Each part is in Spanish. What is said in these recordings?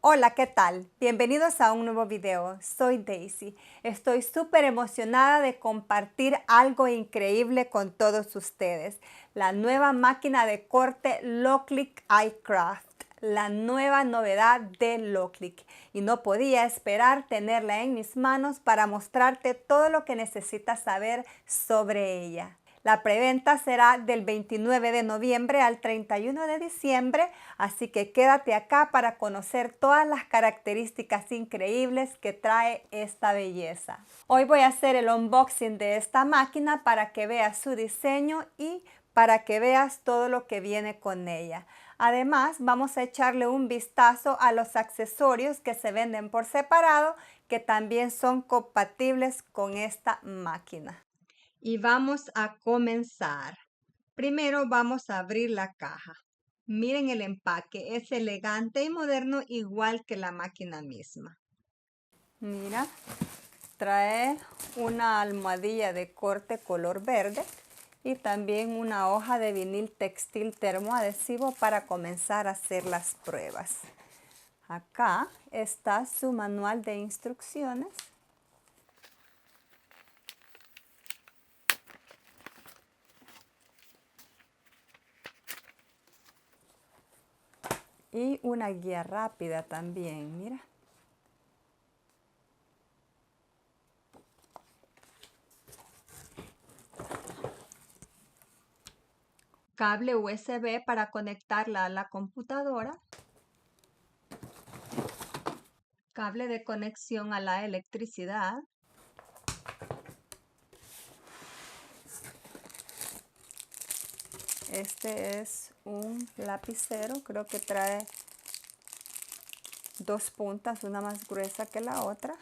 Hola, ¿qué tal? Bienvenidos a un nuevo video. Soy Daisy. Estoy súper emocionada de compartir algo increíble con todos ustedes. La nueva máquina de corte Locklick iCraft. La nueva novedad de Locklick. Y no podía esperar tenerla en mis manos para mostrarte todo lo que necesitas saber sobre ella. La preventa será del 29 de noviembre al 31 de diciembre, así que quédate acá para conocer todas las características increíbles que trae esta belleza. Hoy voy a hacer el unboxing de esta máquina para que veas su diseño y para que veas todo lo que viene con ella. Además, vamos a echarle un vistazo a los accesorios que se venden por separado, que también son compatibles con esta máquina. Y vamos a comenzar. Primero vamos a abrir la caja. Miren el empaque, es elegante y moderno igual que la máquina misma. Mira, trae una almohadilla de corte color verde y también una hoja de vinil textil termoadhesivo para comenzar a hacer las pruebas. Acá está su manual de instrucciones. Y una guía rápida también, mira. Cable USB para conectarla a la computadora. Cable de conexión a la electricidad. Este es un lapicero, creo que trae dos puntas, una más gruesa que la otra.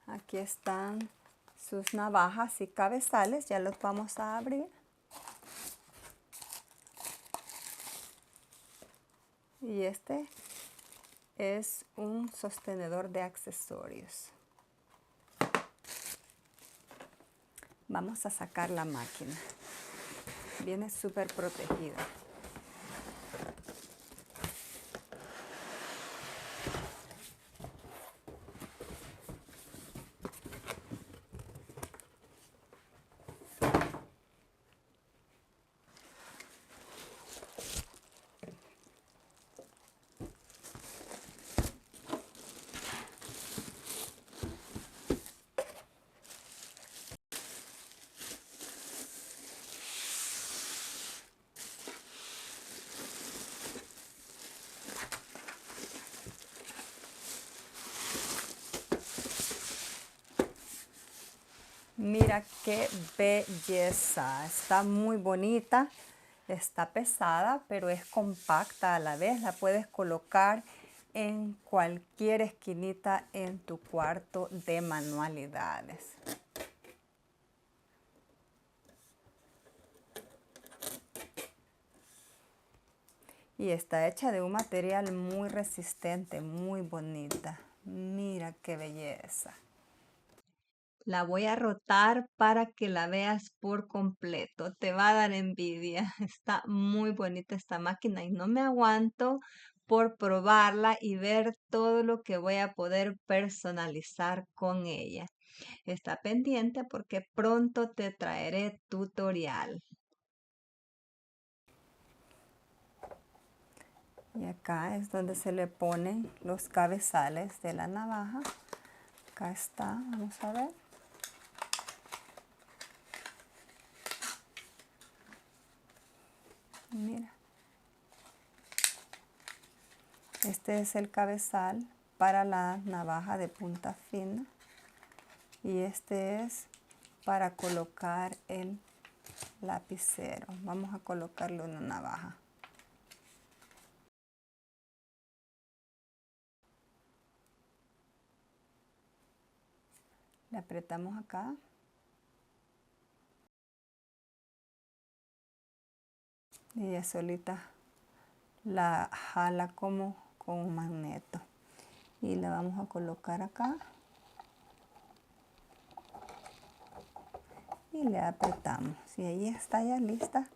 Aquí están sus navajas y cabezales, ya los vamos a abrir. Y este es un sostenedor de accesorios. Vamos a sacar la máquina. Viene súper protegida. Mira qué belleza, está muy bonita, está pesada, pero es compacta a la vez. La puedes colocar en cualquier esquinita en tu cuarto de manualidades. Y está hecha de un material muy resistente, muy bonita. Mira qué belleza. La voy a rotar para que la veas por completo. Te va a dar envidia. Está muy bonita esta máquina y no me aguanto por probarla y ver todo lo que voy a poder personalizar con ella. Está pendiente porque pronto te traeré tutorial. Y acá es donde se le ponen los cabezales de la navaja. Acá está, vamos a ver. Mira. Este es el cabezal para la navaja de punta fina. Y este es para colocar el lapicero. Vamos a colocarle una navaja. Le apretamos acá. Y ella solita la jala como con un magneto. Y la vamos a colocar acá. Y le apretamos. Y ahí está ya lista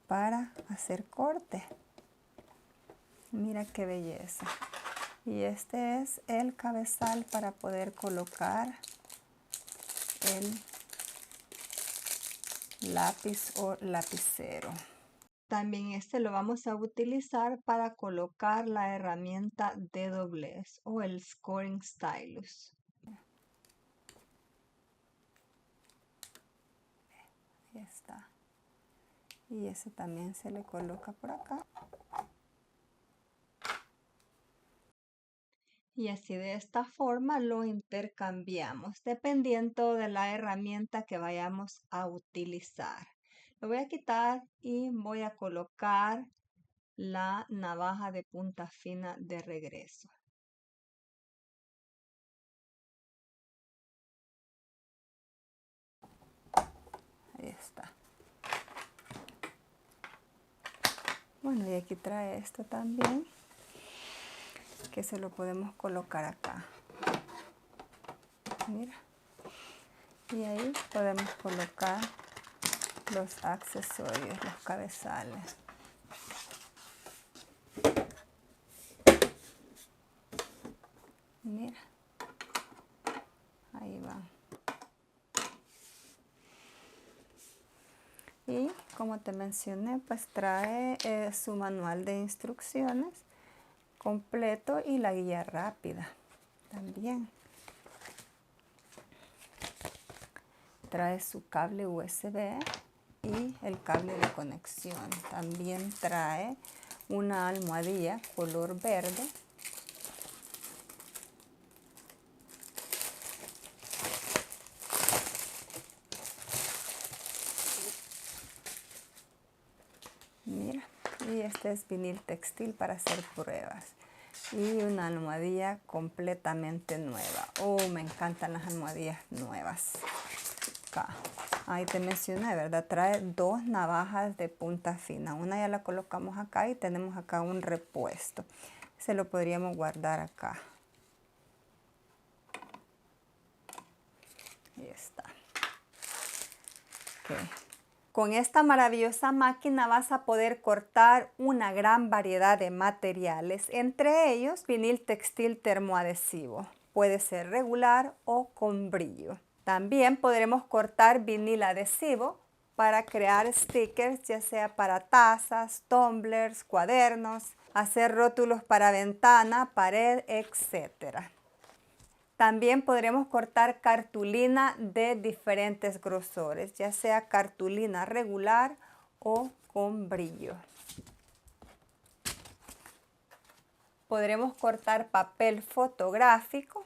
para hacer corte. Mira qué belleza. Y este es el cabezal para poder colocar el lápiz o lapicero. También este lo vamos a utilizar para colocar la herramienta de doblez o el scoring stylus. Ahí está. Y ese también se le coloca por acá. Y así de esta forma lo intercambiamos dependiendo de la herramienta que vayamos a utilizar. Lo voy a quitar y voy a colocar la navaja de punta fina de regreso. Ahí está. Bueno, y aquí trae esto también, que se lo podemos colocar acá. Mira. Y ahí podemos colocar los accesorios, los cabezales. Mira. Ahí va. Y como te mencioné, pues trae su manual de instrucciones completo y la guía rápida también. Trae su cable USB y el cable de conexión. También trae una almohadilla color verde. Mira, y este es vinil textil para hacer pruebas. Y una almohadilla completamente nueva. Oh, me encantan las almohadillas nuevas. Acá. Ahí te mencioné, ¿verdad? Trae dos navajas de punta fina. Una ya la colocamos acá y tenemos acá un repuesto. Se lo podríamos guardar acá. Ahí está. Okay. Con esta maravillosa máquina vas a poder cortar una gran variedad de materiales, entre ellos vinil textil termoadhesivo. Puede ser regular o con brillo. También podremos cortar vinil adhesivo para crear stickers, ya sea para tazas, tumblers, cuadernos, hacer rótulos para ventana, pared, etc. También podremos cortar cartulina de diferentes grosores, ya sea cartulina regular o con brillo. Podremos cortar papel fotográfico.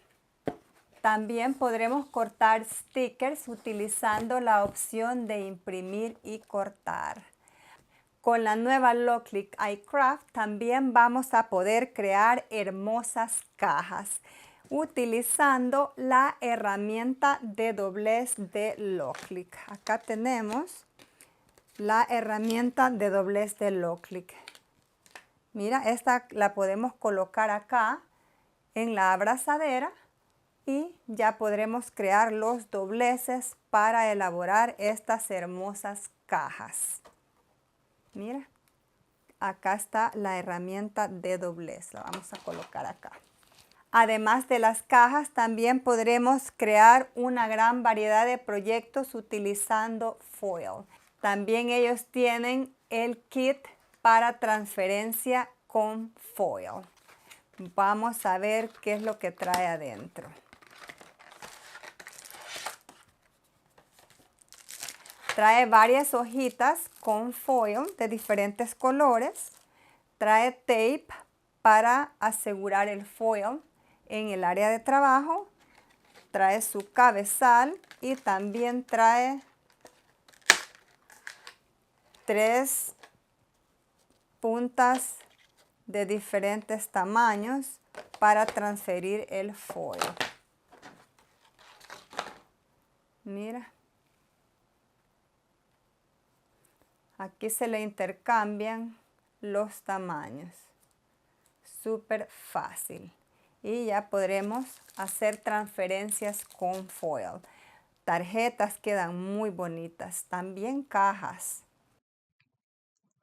También podremos cortar stickers utilizando la opción de imprimir y cortar. Con la nueva Locklick iCraft también vamos a poder crear hermosas cajas utilizando la herramienta de doblez de Locklick. Acá tenemos la herramienta de doblez de Locklick. Mira, esta la podemos colocar acá en la abrazadera y ya podremos crear los dobleces para elaborar estas hermosas cajas. Mira, acá está la herramienta de doblez, la vamos a colocar acá. Además de las cajas, también podremos crear una gran variedad de proyectos utilizando foil. También ellos tienen el kit para transferencia con foil. Vamos a ver qué es lo que trae adentro. Trae varias hojitas con foil de diferentes colores. Trae tape para asegurar el foil en el área de trabajo. Trae su cabezal y también trae 3 puntas de diferentes tamaños para transferir el foil. Mira. Aquí se le intercambian los tamaños. Súper fácil. Y ya podremos hacer transferencias con foil. Tarjetas quedan muy bonitas. También cajas.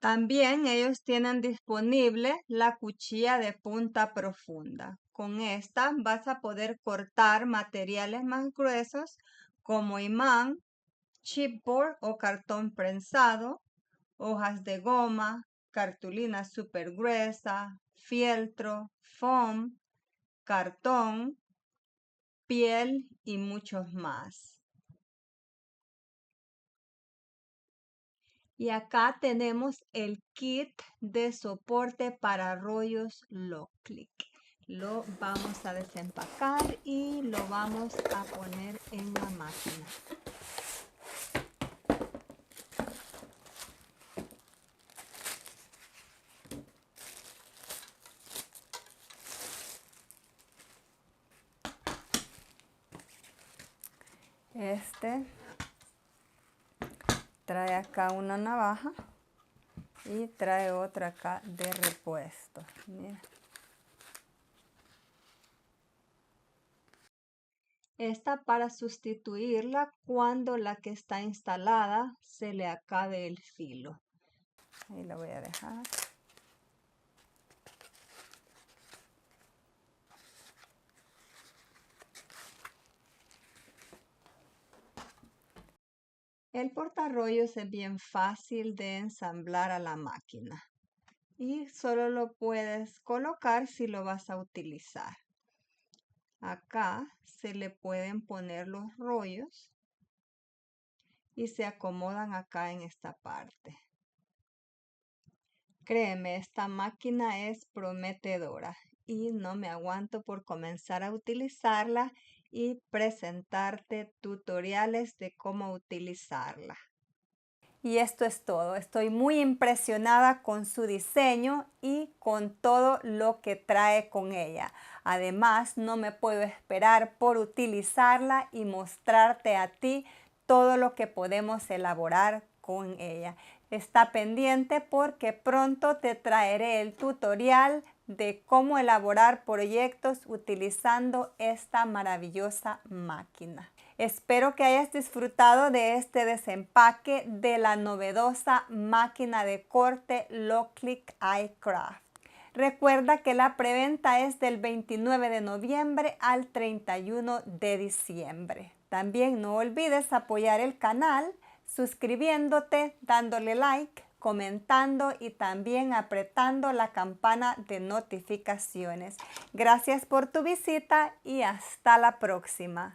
También ellos tienen disponible la cuchilla de punta profunda. Con esta vas a poder cortar materiales más gruesos como imán, chipboard o cartón prensado, hojas de goma, cartulina súper gruesa, fieltro, foam, cartón, piel y muchos más. Y acá tenemos el kit de soporte para rollos Locklick. Lo vamos a desempacar y lo vamos a poner en la máquina. Este trae acá una navaja y trae otra acá de repuesto. Mira. Esta para sustituirla cuando la que está instalada se le acabe el filo. Ahí la voy a dejar. El portarrollos es bien fácil de ensamblar a la máquina y solo lo puedes colocar si lo vas a utilizar. Acá se le pueden poner los rollos y se acomodan acá en esta parte. Créeme, esta máquina es prometedora y no me aguanto por comenzar a utilizarla y presentarte tutoriales de cómo utilizarla. Y esto es todo. Estoy muy impresionada con su diseño y con todo lo que trae con ella. Además, no me puedo esperar por utilizarla y mostrarte a ti todo lo que podemos elaborar con ella. Está pendiente porque pronto te traeré el tutorial de cómo elaborar proyectos utilizando esta maravillosa máquina. Espero que hayas disfrutado de este desempaque de la novedosa máquina de corte Locklick iCraft. Recuerda que la preventa es del 29 de noviembre al 31 de diciembre. También no olvides apoyar el canal suscribiéndote, dándole like, comentando y también apretando la campana de notificaciones. Gracias por tu visita y hasta la próxima.